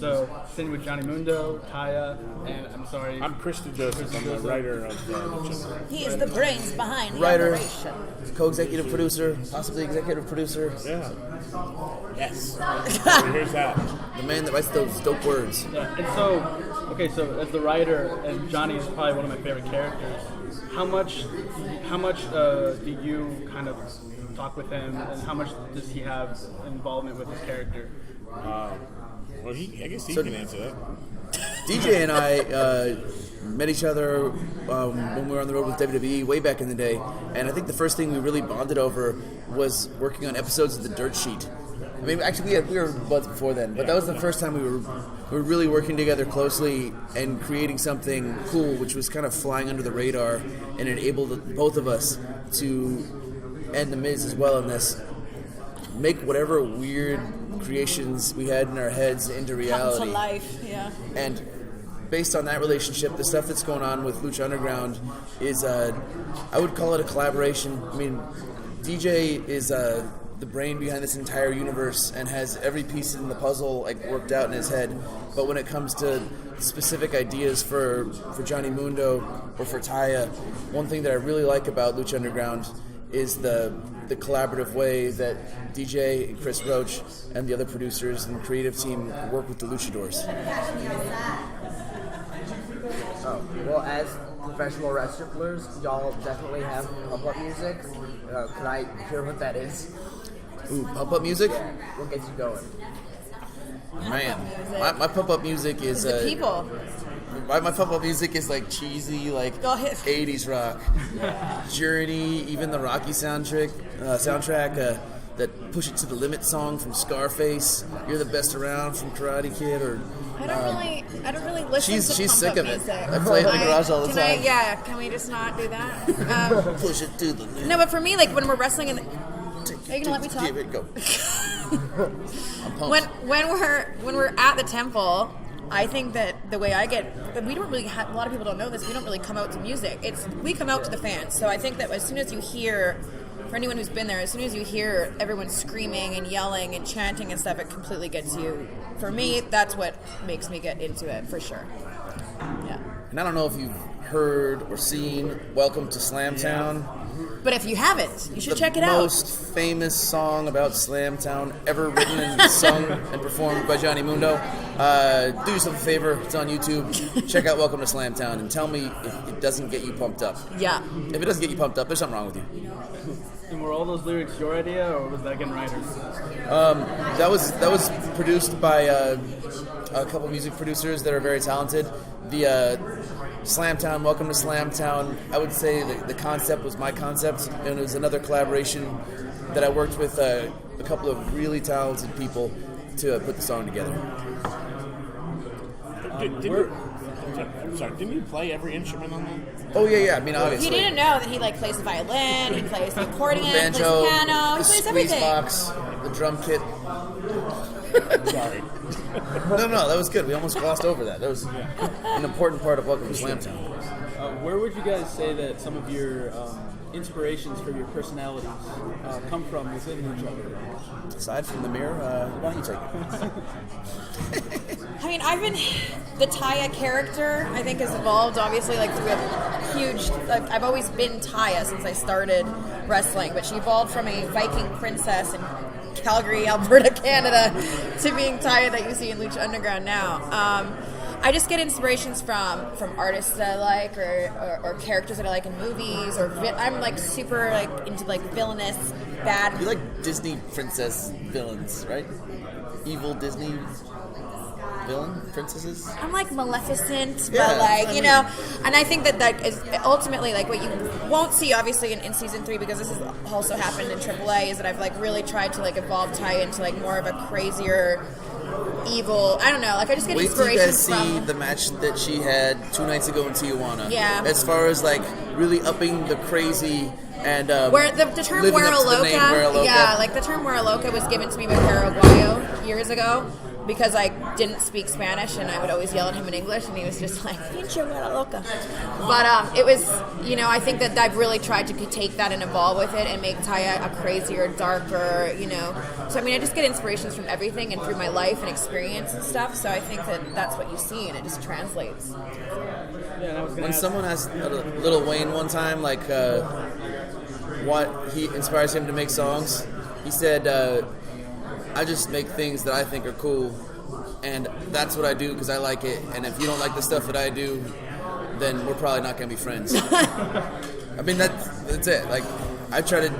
So, sitting with Johnny Mundo, Taya, and I'm sorry. I'm Kristen Joseph. I'm the writer of Lucha. He is the brains behind the Writer, operation. co-executive producer, possibly executive producer. Yeah. Yes. Here's that. The man that writes those dope words. Yeah, and so, okay, so as the writer, and Johnny is probably one of my favorite characters. How much do you kind of talk with him, and how much does he have involvement with his character? Well, I guess he can answer that. DJ and I met each other when we were on the road with WWE way back in the day, and I think the first thing we really bonded over was working on episodes of The Dirt Sheet. I mean, actually, we were buds before then, but that was the first time we were really working together closely and creating something cool, which was kind of flying under the radar and enabled both of us to, and The Miz as well in this, make whatever weird creations we had in our heads into reality. Come to life, yeah. And based on that relationship, the stuff that's going on with Lucha Underground is, I would call it a collaboration. I mean, DJ is the brain behind this entire universe and has every piece in the puzzle like worked out in his head. But when it comes to specific ideas for Johnny Mundo or for Taya, one thing that I really like about Lucha Underground is the collaborative way that DJ and Chris Roach and the other producers and creative team work with the Luchadors. Oh, well, as professional wrestlers, y'all definitely have pump-up music. Can I hear what that is? Ooh, pump-up music? Yeah, what gets you going? Man, my pump-up music is... The people. My pump-up music is like cheesy, like Go ahead. 80s rock. Journey, even the Rocky soundtrack, that Push It to the Limit song from Scarface, You're the Best Around from Karate Kid, or... I don't really listen to She's pump sick up of it. music. I play it in the garage all the time. Can we just not do that? Push it to the limit. No, but for me, like when we're wrestling in the... Are you gonna let me talk? Give it, go. I'm pumped. When we're at the temple, I think that the way I get, we don't really have, a lot of people don't know this, we don't really come out to music. We come out to the fans. So I think that as soon as you hear, for anyone who's been there, as soon as you hear everyone screaming and yelling and chanting and stuff, it completely gets you. For me, that's what makes me get into it, for sure. Yeah. And I don't know if you've heard or seen Welcome to Slamtown. But if you haven't, you should check it The out. most famous song about Slamtown ever written and sung and performed by Johnny Mundo. Do yourself a favor, it's on YouTube. Check out Welcome to Slamtown and tell me if it doesn't get you pumped up. Yeah. If it doesn't get you pumped up, there's something wrong with you. And were all those lyrics your idea, or was that again writers? That was produced by a couple music producers that are very talented. The Slamtown, Welcome to Slamtown, I would say the concept was my concept, and it was another collaboration that I worked with a couple of really talented people to put the song together. Didn't you play every instrument on that? Oh yeah, I mean obviously. He didn't know that he plays the violin, he plays the accordion, Banjo, he plays the piano, he the plays squeeze everything. box, the drum kit. Sorry. No, that was good. We almost glossed over that. That was an important part of Welcome to Slamtown. Where would you guys say that some of your inspirations for your personalities come from within each other? Aside from the mirror, why don't you take it? I mean, the Taya character, I think, has evolved, obviously, like, through a huge, I've always been Taya since I started wrestling, but she evolved from a Viking princess in Calgary, Alberta, Canada, to being Taya that you see in Lucha Underground now. I just get inspirations from artists that I like, or characters that I like in movies, or I'm like super like into like villainous, bad. You like Disney princess villains, right? Evil Disney villain princesses. I'm like Maleficent, Yeah, but like, I you know, and I think that is ultimately like what you won't see obviously in season 3, because this has also happened in AAA, is that I've like really tried to like evolve Taya into like more of a crazier, evil, I don't know, like I just get inspiration Wait till you guys see from the match that she had 2 nights ago in Tijuana. Yeah. As far as like really upping the crazy and where the term living up to the name Wera Loca. yeah, like the term Wera Loca was given to me by Paraguayo years ago, because like didn't speak Spanish, and I would always yell at him in English, and he was just like, "Pinche güera loca." But it was, I think that I've really tried to take that and evolve with it and make Taya a crazier, darker, So, I just get inspirations from everything and through my life and experience and stuff, so I think that that's what you see, and it just translates. When someone asked Lil Wayne one time, like, what he inspires him to make songs, he said, I just make things that I think are cool, and that's what I do because I like it, and if you don't like the stuff that I do, then we're probably not going to be friends. That's it. Like, I try to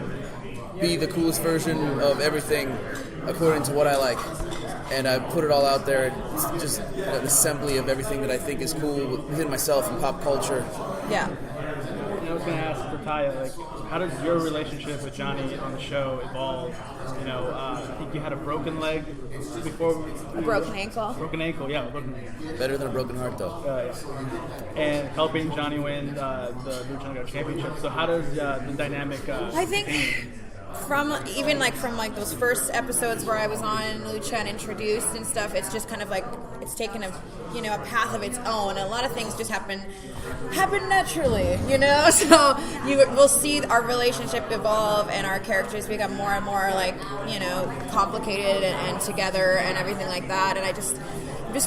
be the coolest version of everything according to what I like, and I put it all out there. It's just an assembly of everything that I think is cool within myself and pop culture. Yeah. I was going to ask for Taya, like, how does your relationship with Johnny on the show evolve? I think you had a broken leg before. A broken ankle. Broken ankle, yeah. Broken ankle. Better than a broken heart, though. Yeah. And helping Johnny win the Lucha Underground Championship. So how does the dynamic I think change? From those first episodes where I was on Lucha and introduced and stuff, it's just kind of like it's taken a path of its own. A lot of things just happen naturally, So we'll see our relationship evolve and our characters become more and more complicated and together and everything like that. And I'm just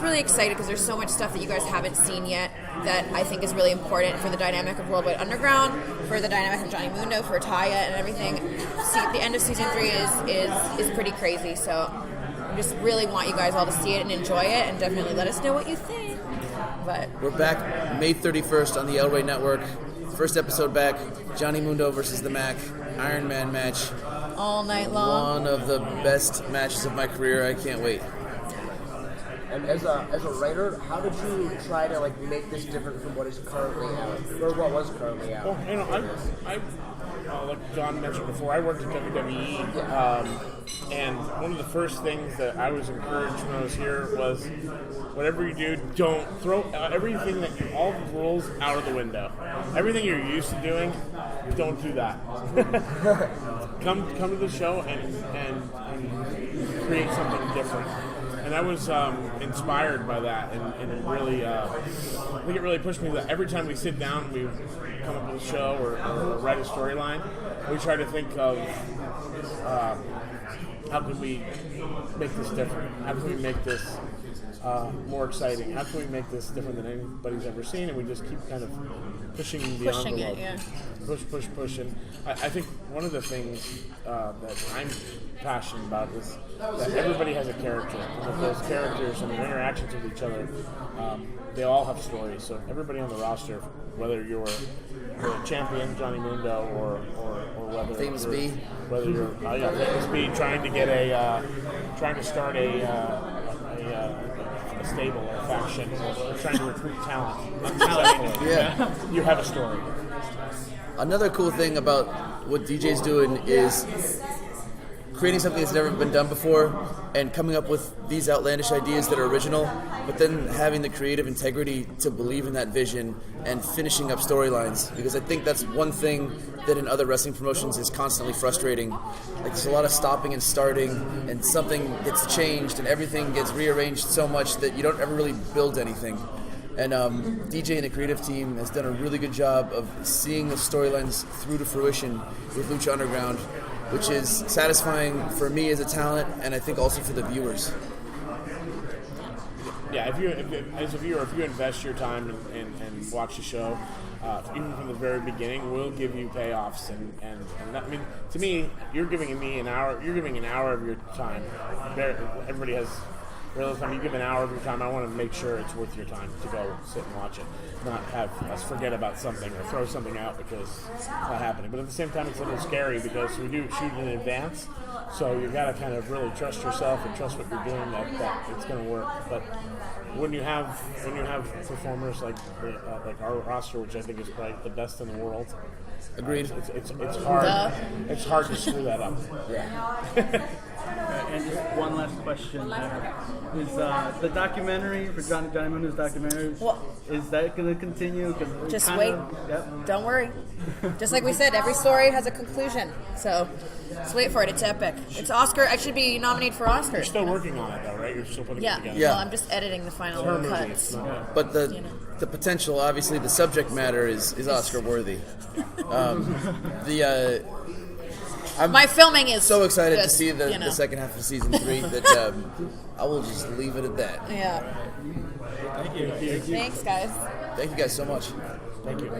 really excited because there's so much stuff that you guys haven't seen yet that I think is really important for the dynamic of Worldwide Underground, for the dynamic of Johnny Mundo, for Taya and everything. The end of season 3 is pretty crazy, so I just really want you guys all to see it and enjoy it, and definitely let us know what you think. But we're back May 31st on the El Rey Network. First episode back, Johnny Mundo versus the Mac, Iron Man match. All night long. One of the best matches of my career. I can't wait. And as a writer, how did you try to make this different from what is currently out, or what was currently out? Well, I like John mentioned before, I worked at WWE, and one of the first things that I was encouraged when I was here was, whatever you do, don't throw everything all the rules out of the window. Everything you're used to doing, don't do that. Come to the show and create something different. And I was inspired by that, and it really, I think it really pushed me that every time we sit down, we come up with a show or write a storyline, we try to think of how can we make this different? How can we make this more exciting? How can we make this different than anybody's ever seen? And we just keep kind of pushing the envelope. Push. And I think one of the things that I'm passionate about is that everybody has a character. And that those characters and their interactions with each other, they all have stories. So everybody on the roster, whether you're a champion, Johnny Mundo, or whether Famous you're, B, whether you're Famous B trying to start a stable or a faction, or trying to recruit talent. Yeah. You have a story. Another cool thing about what DJ's doing is creating something that's never been done before and coming up with these outlandish ideas that are original, but then having the creative integrity to believe in that vision and finishing up storylines, because I think that's one thing that in other wrestling promotions is constantly frustrating. Like, there's a lot of stopping and starting, and something gets changed and everything gets rearranged so much that you don't ever really build anything. And DJ and the creative team has done a really good job of seeing the storylines through to fruition with Lucha Underground, which is satisfying for me as a talent, and I think also for the viewers. Yeah, as a viewer, if you invest your time and watch the show, even from the very beginning, we'll give you payoffs. And that, to me, you're giving me an hour. You're giving an hour of your time. Everybody has. Time you give an hour of your time, I want to make sure it's worth your time to go sit and watch it, not have us forget about something or throw something out because it's not happening. But at the same time, it's a little scary because we do shoot in advance, so you got to kind of really trust yourself and trust what you're doing that it's going to work. But when you have performers like our roster, which I think is probably the best in the world, agreed. It's hard. It's hard to screw that up. Yeah. And just one last question there. Is the documentary for Johnny Mundo's documentary? Well- is that going to continue? 'Cause it Just kinda- wait. Yep. Don't worry. Just like we said, every story has a conclusion. So just wait for it. It's epic. It's Oscar. I should be nominated for Oscars. You're still working on it, though, right? You're still putting it together. Yeah. Well, I'm just editing the final cuts. But the potential, obviously, the subject matter is Oscar worthy. My filming is So excited to just, see the you know. second half of season 3 that I will just leave it at that. Yeah. Thank you. Thanks, guys. Thank you guys so much. Thank you.